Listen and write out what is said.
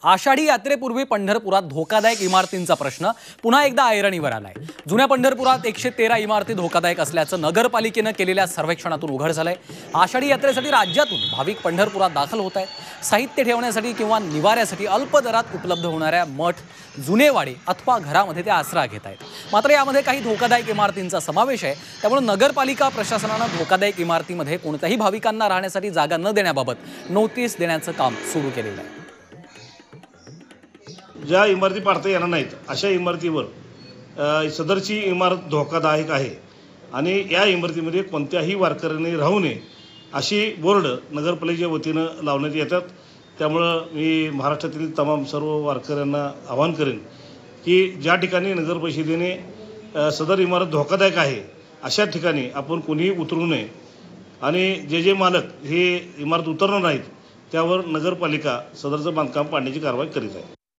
आषाढी यात्रेपूर्वी पंढरपुरात धोकादायक इमारतींचा प्रश्न पुन्हा एकदा ऐरणीवर आलाय। जुन्या पंढरपुरात 113 इमारती धोकादायक असल्याचं नगरपालिकेनं केलेल्या सर्वेक्षणातून उघड झालंय। आषाढी यात्रेसाठी राज्यातून भाविक पंढरपुरात दाखल होत आहेत। साहित्य ठेवण्यासाठी किंवा निवाऱ्यासाठी अल्प दरात उपलब्ध होणाऱ्या मठ, जुनेवाडी अथवा घरामध्ये ते आसरा घेत आहेत। मात्र यामध्ये काही धोकादायक इमारतींचा समावेश आहे। त्यामुळे नगरपालिका प्रशासनानं धोकादायक इमारतीमध्ये कोणत्याही भाविकांना राहण्यासाठी जागा न देण्याबाबत नोटीस देण्याचं काम सुरू केलेलं आहे। ज्या इमारती पाडता येणार नाहीत अशा इमारतीवर सदरची इमारत धोकादायक आहे आणि या इमारतीमध्ये कोणत्याही वारकऱ्यांनी राहू नये अशी बोर्ड नगरपालिकेच्या वतीनं लावण्यात येतात। त्यामुळं मी महाराष्ट्रातील तमाम सर्व वारकऱ्यांना आवाहन करेन की ज्या ठिकाणी नगर परिषदेने सदर इमारत धोकादायक आहे अशा ठिकाणी आपण कोणीही उतरू नये आणि जे मालक हे इमारत उतरणार नाहीत त्यावर नगरपालिका सदरचं बांधकाम पाडण्याची कारवाई करीत आहे।